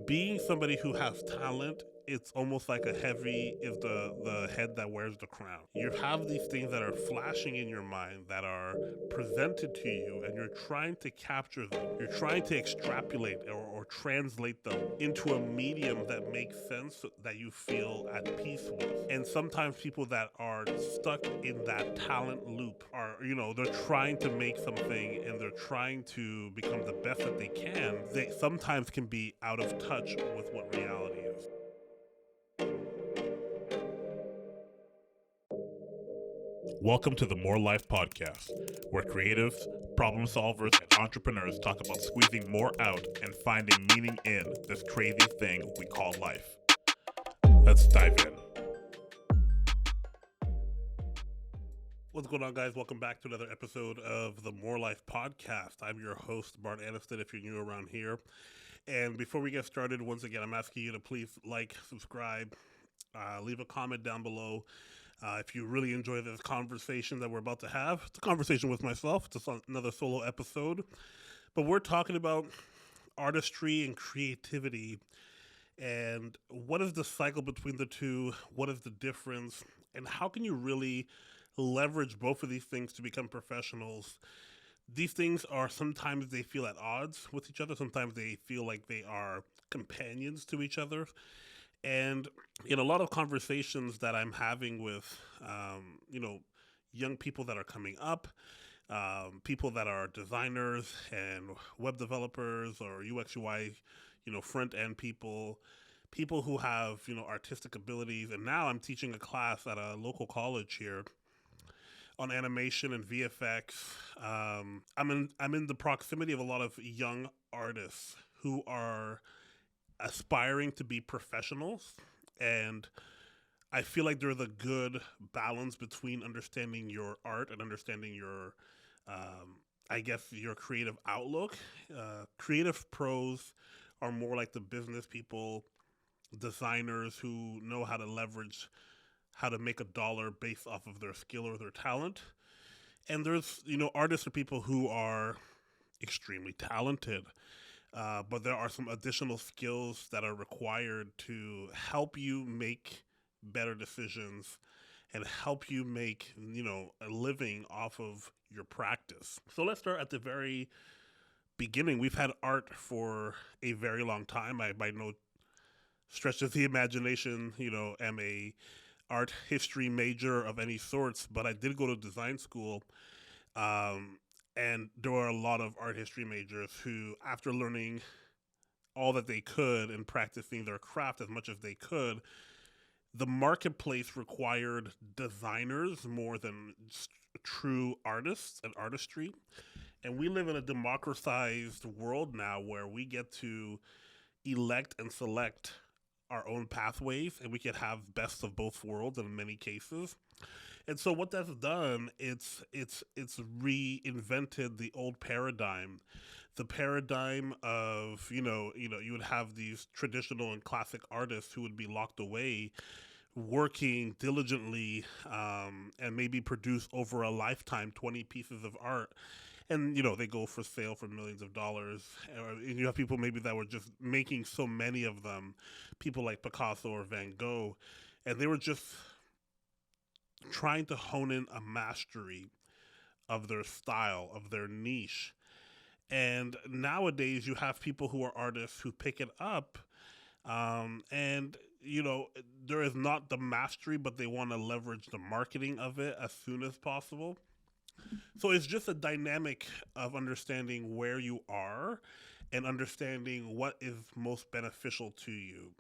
being somebody who has talent, it's almost like a heavy is the head that wears the crown. You have these things that are flashing in your mind that are presented to you, and you're trying to capture them. You're trying to extrapolate or translate them into a medium that makes sense, that you feel at peace with. And sometimes people that are stuck in that talent loop are, they're trying to make something and they're trying to become the best that they can. They sometimes can be out of touch with what reality is. Welcome to the More Life Podcast, where creatives, problem solvers, and entrepreneurs talk about squeezing more out and finding meaning in this crazy thing we call life. Let's dive in. What's going on, guys? Welcome back to another episode of the More Life Podcast. I'm your host, Bart Anestin, if you're new around here. And before we get started, once again, I'm asking you to please like, subscribe, leave a comment down below. If you really enjoy this conversation that we're about to have, it's a conversation with myself. It's another solo episode. But we're talking about artistry and creativity. And what is the cycle between the two? What is the difference? And how can you really leverage both of these things to become professionals? These things are sometimes they feel at odds with each other. Sometimes they feel like they are companions to each other. And in a lot of conversations that I'm having with, young people that are coming up, people that are designers and web developers or UX UI, front end people who have, artistic abilities. And now I'm teaching a class at a local college here on animation and VFX. I'm in the proximity of a lot of young artists who are aspiring to be professionals, and I feel like there's a good balance between understanding your art and understanding your your creative outlook. Creative pros are more like the business people, designers who know how to leverage how to make a dollar based off of their skill or their talent. And there's, artists or people who are extremely talented, but there are some additional skills that are required to help you make better decisions and help you make, a living off of your practice. So let's start at the very beginning. We've had art for a very long time. I, by no stretch of the imagination, am a art history major of any sorts, but I did go to design school. And there were a lot of art history majors who, after learning all that they could and practicing their craft as much as they could, the marketplace required designers more than true artists and artistry. And we live in a democratized world now where we get to elect and select our own pathways, and we can have best of both worlds in many cases. And so what that's done, it's reinvented the old paradigm, the paradigm of, you would have these traditional and classic artists who would be locked away, working diligently, and maybe produce over a lifetime 20 pieces of art. And, they go for sale for millions of dollars. And you have people maybe that were just making so many of them, people like Picasso or Van Gogh, and they were just trying to hone in a mastery of their style, of their niche. And nowadays you have people who are artists who pick it up, and there is not the mastery, but they want to leverage the marketing of it as soon as possible. So it's just a dynamic of understanding where you are and understanding what is most beneficial to you.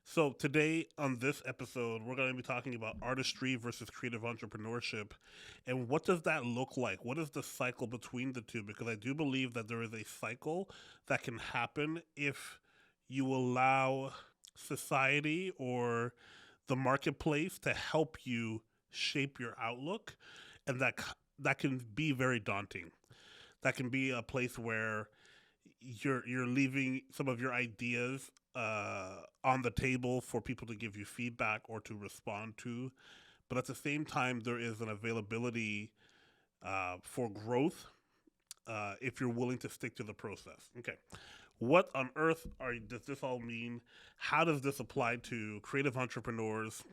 So today on this episode, we're going to be talking about artistry versus creative entrepreneurship, and what does that look like? What is the cycle between the two? Because I do believe that there is a cycle that can happen if you allow society or the marketplace to help you shape your outlook, and that can be very daunting. That can be a place where you're leaving some of your ideas on the table for people to give you feedback or to respond to, but at the same time there is an availability for growth if you're willing to stick to the process. Okay, What on earth does this all mean? How does this apply to creative entrepreneurs?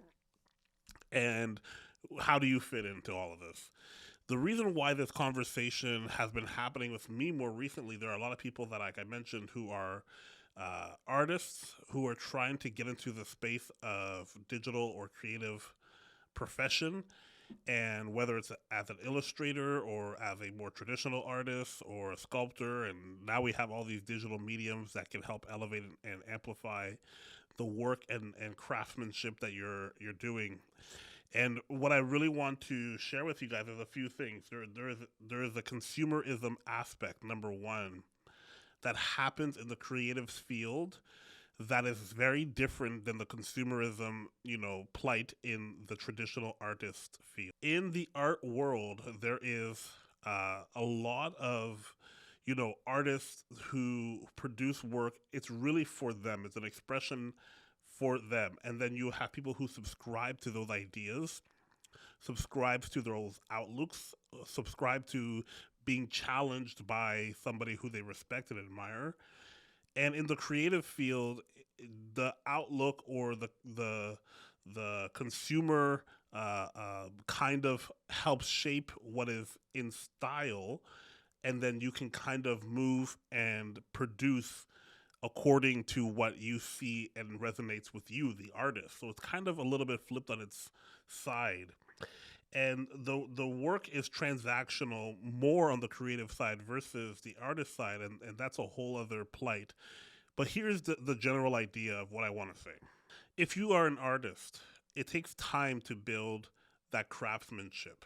And how do you fit into all of this? The reason why this conversation has been happening with me more recently, there are a lot of people that, like I mentioned, who are artists who are trying to get into the space of digital or creative profession, and whether it's as an illustrator or as a more traditional artist or a sculptor, and now we have all these digital mediums that can help elevate and amplify the work and craftsmanship that you're doing. And what I really want to share with you guys is a few things. There is a consumerism aspect, number one, that happens in the creative field that is very different than the consumerism, plight in the traditional artist field. In the art world, there is a lot of, artists who produce work. It's really for them. It's an expression for them. And then you have people who subscribe to those ideas, subscribes to those outlooks, subscribe to being challenged by somebody who they respect and admire. And in the creative field, the outlook or the consumer kind of helps shape what is in style, and then you can kind of move and produce according to what you see and resonates with you, the artist. So it's kind of a little bit flipped on its side. And the work is transactional more on the creative side versus the artist side, and that's a whole other plight. But here's the general idea of what I want to say. If you are an artist, it takes time to build that craftsmanship.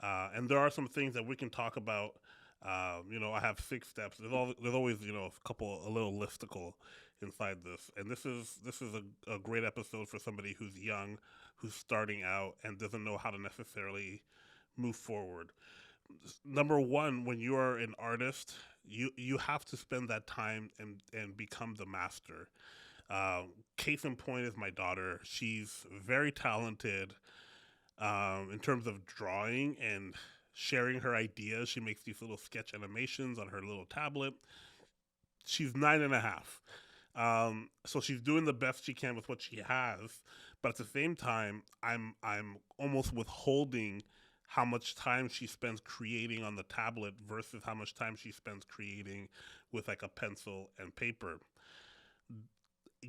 And there are some things that we can talk about. I have 6 steps. There's always a little listicle inside this, and this is a great episode for somebody who's young, who's starting out, and doesn't know how to necessarily move forward. Number one, when you are an artist, you have to spend that time and become the master. Case in point is my daughter. She's very talented in terms of drawing and sharing her ideas. She makes these little sketch animations on her little tablet. She's 9.5. So she's doing the best she can with what she has, but at the same time, I'm almost withholding how much time she spends creating on the tablet versus how much time she spends creating with like a pencil and paper.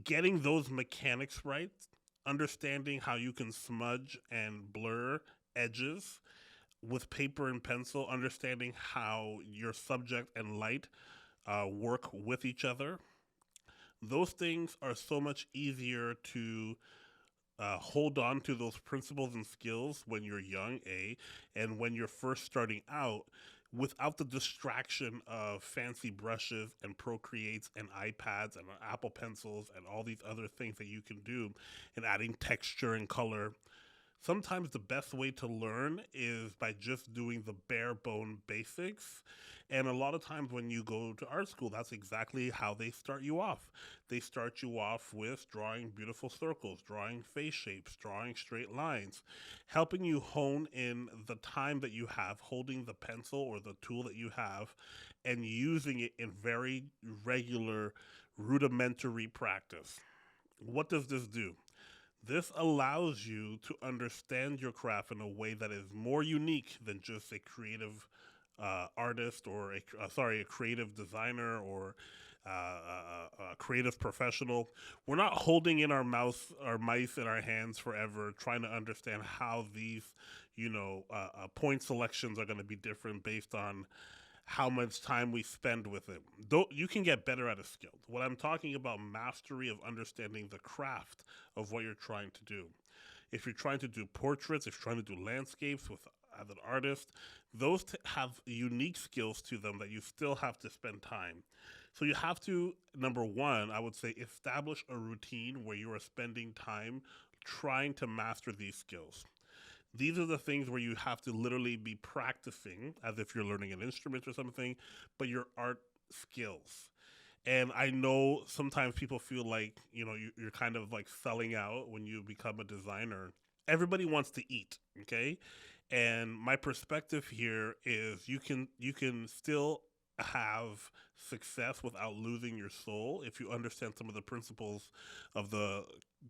Getting those mechanics right, understanding how you can smudge and blur edges with paper and pencil, understanding how your subject and light work with each other. Those things are so much easier to hold on to those principles and skills when you're young, and when you're first starting out, without the distraction of fancy brushes and Procreates and iPads and Apple Pencils and all these other things that you can do, and adding texture and color. Sometimes the best way to learn is by just doing the bare bone basics. And a lot of times when you go to art school, that's exactly how they start you off. They start you off with drawing beautiful circles, drawing face shapes, drawing straight lines, helping you hone in the time that you have, holding the pencil or the tool that you have, and using it in very regular, rudimentary practice. What does this do? This allows you to understand your craft in a way that is more unique than just a creative artist or a creative designer or a creative professional. We're not holding in our mice in our hands forever, trying to understand how these, point selections are going to be different based on how much time we spend with it. Though you can get better at a skill. What I'm talking about, mastery of understanding the craft of what you're trying to do. If you're trying to do portraits, if you're trying to do landscapes with as an artist, those have unique skills to them that you still have to spend time. So you have to, number one, I would say, establish a routine where you are spending time trying to master these skills. These are the things where you have to literally be practicing as if you're learning an instrument or something, but your art skills. And I know sometimes people feel like, you're kind of like selling out when you become a designer. Everybody wants to eat, okay? And my perspective here is you can still have success without losing your soul if you understand some of the principles of the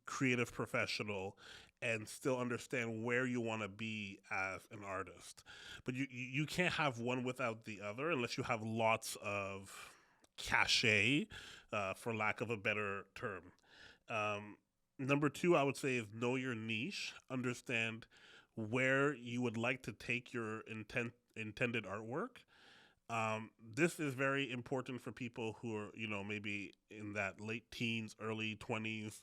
creative professional and still understand where you want to be as an artist. But you can't have one without the other unless you have lots of cachet, for lack of a better term. Number two, I would say, is know your niche. Understand where you would like to take your intended artwork. This is very important for people who are, maybe in that late teens, early 20s,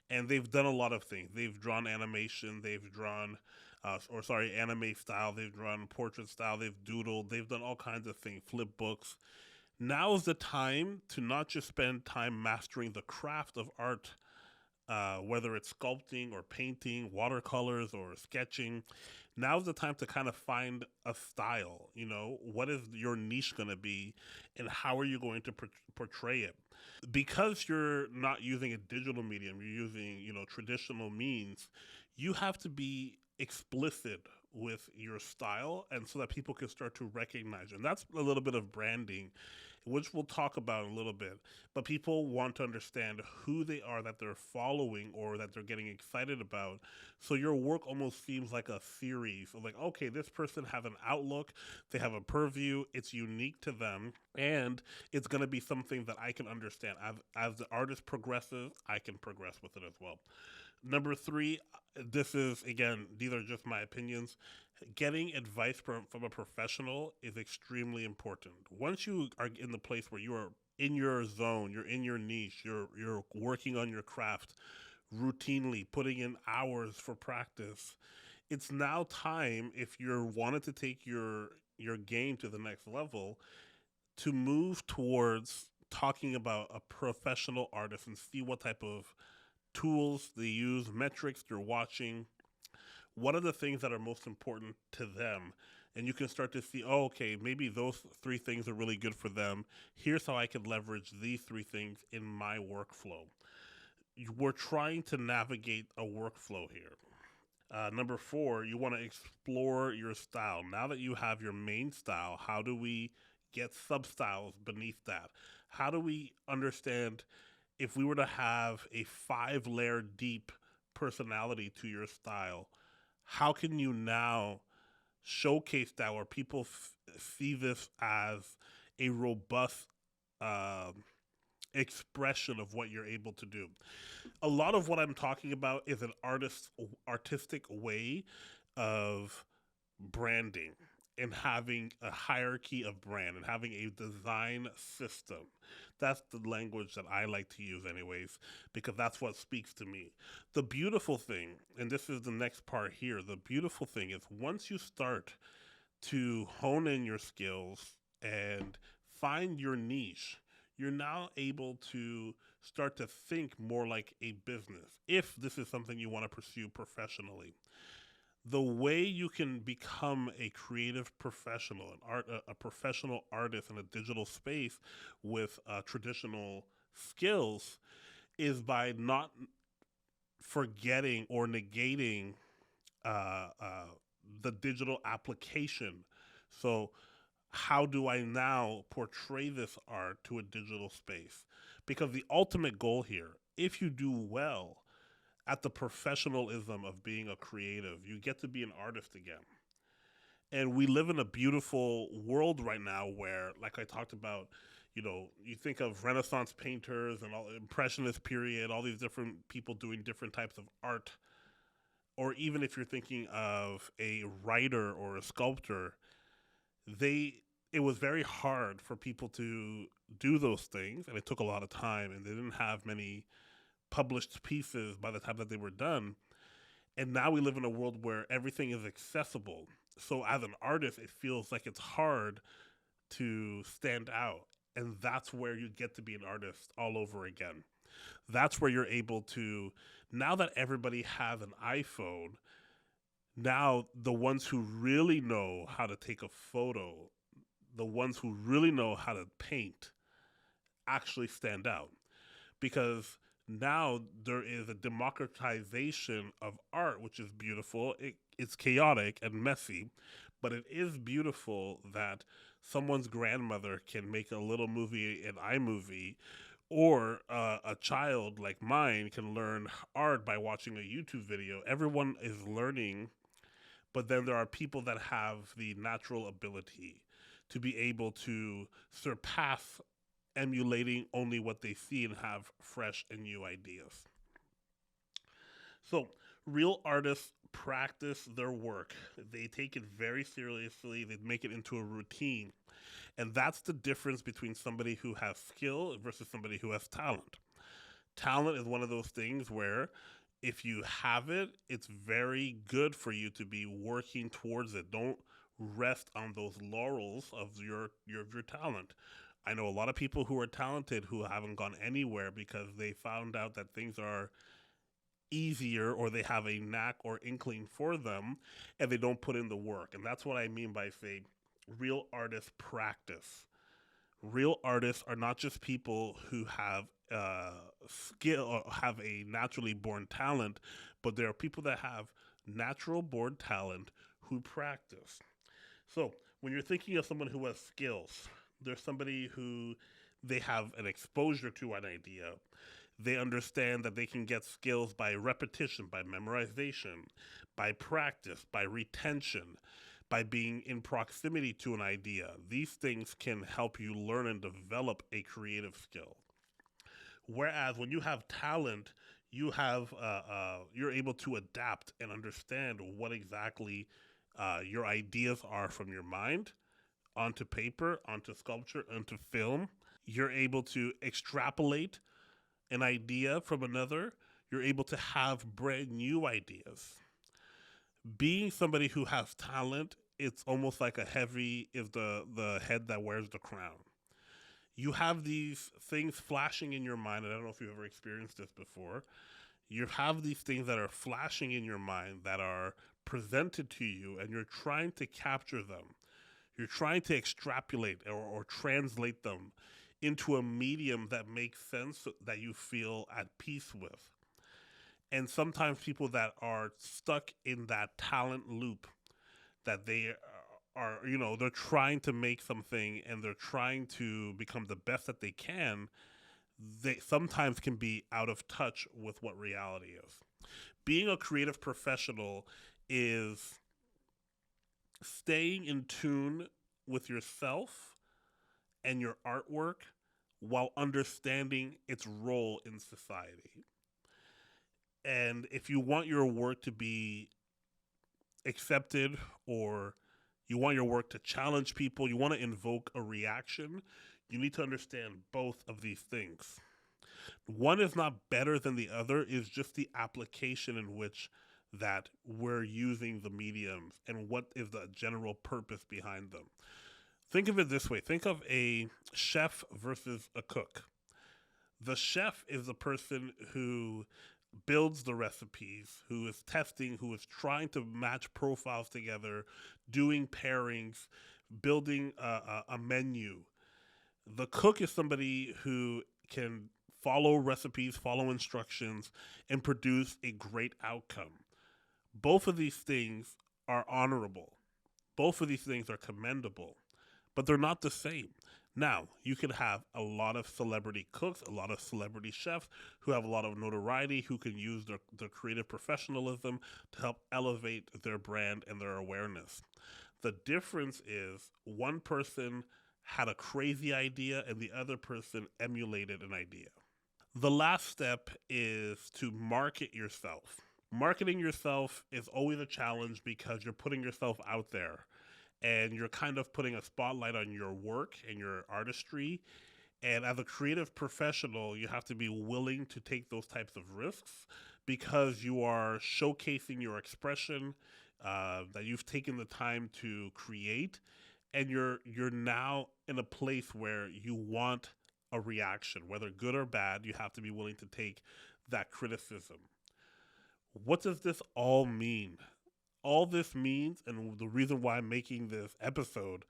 and they've done a lot of things. They've drawn animation, they've drawn, anime style, they've drawn portrait style, they've doodled, they've done all kinds of things, flip books. Now is the time to not just spend time mastering the craft of art, whether it's sculpting or painting, watercolors or sketching. Now's the time to kind of find a style. What is your niche going to be, and how are you going to portray it? Because you're not using a digital medium, you're using traditional means. You have to be explicit with your style, and so that people can start to recognize you. And that's a little bit of branding, which we'll talk about in a little bit. But people want to understand who they are that they're following or that they're getting excited about. So your work almost seems like a series of, like, okay, this person has an outlook, they have a purview, it's unique to them, and it's going to be something that I can understand. As the artist progresses, I can progress with it as well. Number three, this is, again, these are just my opinions. Getting advice from a professional is extremely important. Once you are in the place where you are in your zone, you're in your niche, you're working on your craft routinely, putting in hours for practice. It's now time, if you're wanting to take your game to the next level, to move towards talking about a professional artist and see what type of tools they use, metrics they're watching, what are the things that are most important to them. And you can start to see, oh, okay, maybe those three things are really good for them. Here's how I can leverage these three things in my workflow. We're trying to navigate a workflow here. Number four, you want to explore your style. Now that you have your main style, how do we get sub styles beneath that? How do we understand, if we were to have a 5-layer deep personality to your style, how can you now showcase that where people see this as a robust uh, expression of what you're able to do? A lot of what I'm talking about is an artistic way of branding and having a hierarchy of brand and having a design system. That's the language that I like to use, anyways, because that's what speaks to me. The beautiful thing, and this is the next part here, the beautiful thing is, once you start to hone in your skills and find your niche, you're now able to start to think more like a business, if this is something you want to pursue professionally. The way you can become a creative professional, a professional artist in a digital space with traditional skills, is by not forgetting or negating uh, uh, the digital application. So, how do I now portray this art to a digital space? Because the ultimate goal here, if you do well at the professionalism of being a creative, you get to be an artist again. And we live in a beautiful world right now where, like I talked about, you think of Renaissance painters and all Impressionist period, all these different people doing different types of art. Or even if you're thinking of a writer or a sculptor, they it was very hard for people to do those things, and it took a lot of time, and they didn't have many published pieces by the time that they were done. And now we live in a world where everything is accessible. So as an artist, it feels like it's hard to stand out. And that's where you get to be an artist all over again. That's where you're able to, now that everybody has an iPhone, now the ones who really know how to take a photo, the ones who really know how to paint, actually stand out. Because now there is a democratization of art, which is beautiful. It's chaotic and messy, but it is beautiful that someone's grandmother can make a little movie in iMovie, or a child like mine can learn art by watching a YouTube video. Everyone is learning, but then there are people that have the natural ability to be able to surpass emulating only what they see and have fresh and new ideas. So, real artists practice their work. They take it very seriously, they make it into a routine. And that's the difference between somebody who has skill versus somebody who has talent. Talent is one of those things where if you have it, it's very good for you to be working towards it. Don't rest on those laurels of your talent. I know a lot of people who are talented who haven't gone anywhere because they found out that things are easier, or they have a knack or inkling for them, and they don't put in the work. And that's what I mean by, say, real artists practice. Real artists are not just people who have skill or have a naturally born talent, but there are people that have natural born talent who practice. So when you're thinking of someone who has skills, there's somebody who they have an exposure to an idea. They understand that they can get skills by repetition, by memorization, by practice, by retention, by being in proximity to an idea. These things can help you learn and develop a creative skill. Whereas when you have talent, you're able to adapt and understand what exactly your ideas are from your mind onto paper, onto sculpture, onto film. You're able to extrapolate an idea from another. You're able to have brand new ideas. Being somebody who has talent, it's almost like a heavy is the head that wears the crown. You have these things flashing in your mind, and I don't know if you've ever experienced this before. You have these things that are flashing in your mind that are presented to you, and you're trying to capture them. You're trying to extrapolate or translate them into a medium that makes sense, that you feel at peace with. And sometimes people that are stuck in that talent loop, that they are, they're trying to make something and they're trying to become the best that they can, they sometimes can be out of touch with what reality is. Being a creative professional is staying in tune with yourself and your artwork while understanding its role in society. And if you want your work to be accepted, or you want your work to challenge people, you want to invoke a reaction, you need to understand both of these things. One is not better than the other, is just the application in which that we're using the mediums and what is the general purpose behind them. Think of it this way. Think of a chef versus a cook. The chef is the person who builds the recipes, who is testing, who is trying to match profiles together, doing pairings, building a menu. The cook is somebody who can follow recipes, follow instructions, and produce a great outcome. Both of these things are honorable. Both of these things are commendable, but they're not the same. Now, you could have a lot of celebrity cooks, a lot of celebrity chefs who have a lot of notoriety, who can use their creative professionalism to help elevate their brand and their awareness. The difference is one person had a crazy idea and the other person emulated an idea. The last step is to market yourself. Marketing yourself is always a challenge because you're putting yourself out there and you're kind of putting a spotlight on your work and your artistry. And as a creative professional, you have to be willing to take those types of risks because you are showcasing your expression that you've taken the time to create, and you're now in a place where you want a reaction, whether good or bad. You have to be willing to take that criticism. What does this all mean? All this means, and the reason why I'm making this episode,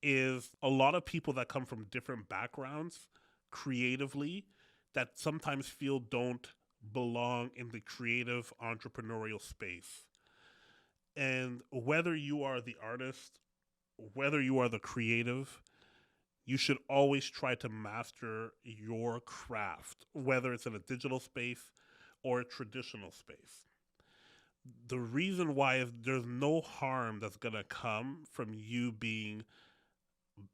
is a lot of people that come from different backgrounds creatively that sometimes feel don't belong in the creative entrepreneurial space. And whether you are the artist whether you are the creative, you should always try to master your craft, whether it's in a digital space or a traditional space. The reason why is there's no harm that's going to come from you being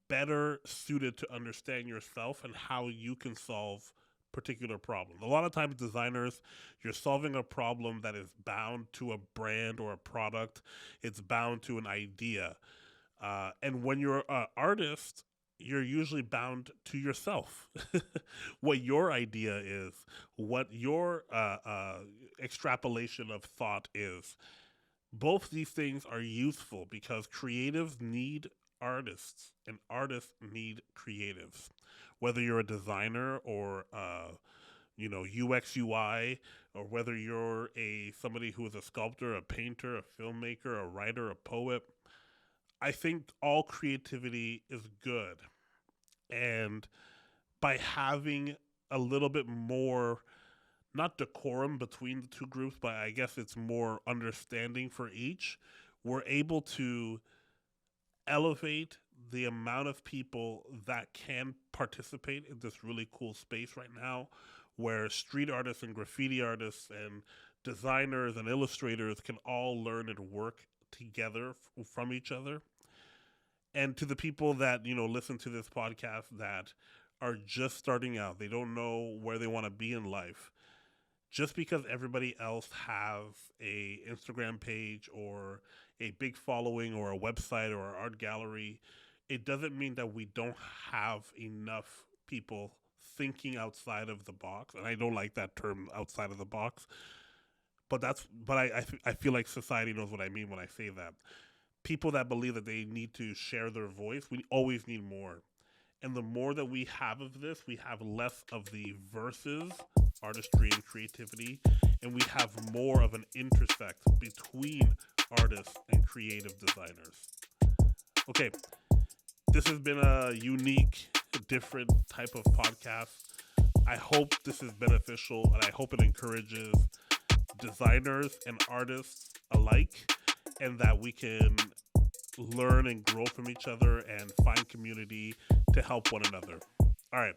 better suited to understand yourself and how you can solve particular problems. A lot of times, designers, you're solving a problem that is bound to a brand or a product, it's bound to an idea. And when you're an artist, you're usually bound to yourself, what your idea is, what your extrapolation of thought is. Both these things are useful because creatives need artists and artists need creatives. Whether you're a designer or UX UI, or whether you're a somebody who is a sculptor, a painter, a filmmaker, a writer, a poet, I think all creativity is good. And by having a little bit more, not decorum between the two groups, but I guess it's more understanding for each, we're able to elevate the amount of people that can participate in this really cool space right now, where street artists and graffiti artists and designers and illustrators can all learn and work together from each other. And to the people that listen to this podcast that are just starting out, they don't know where they want to be in life. Just because everybody else has a Instagram page or a big following or a website or an art gallery, it doesn't mean that we don't have enough people thinking outside of the box. And I don't like that term, outside of the box. But I feel like society knows what I mean when I say that. People that believe that they need to share their voice, we always need more. And the more that we have of this, we have less of the versus artistry and creativity, and we have more of an intersect between artists and creative designers. Okay, this has been a unique, different type of podcast. I hope this is beneficial, and I hope it encourages designers and artists alike, and that we can learn and grow from each other and find community to help one another. All right,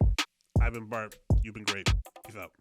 I've been Bart. You've been great. Peace out.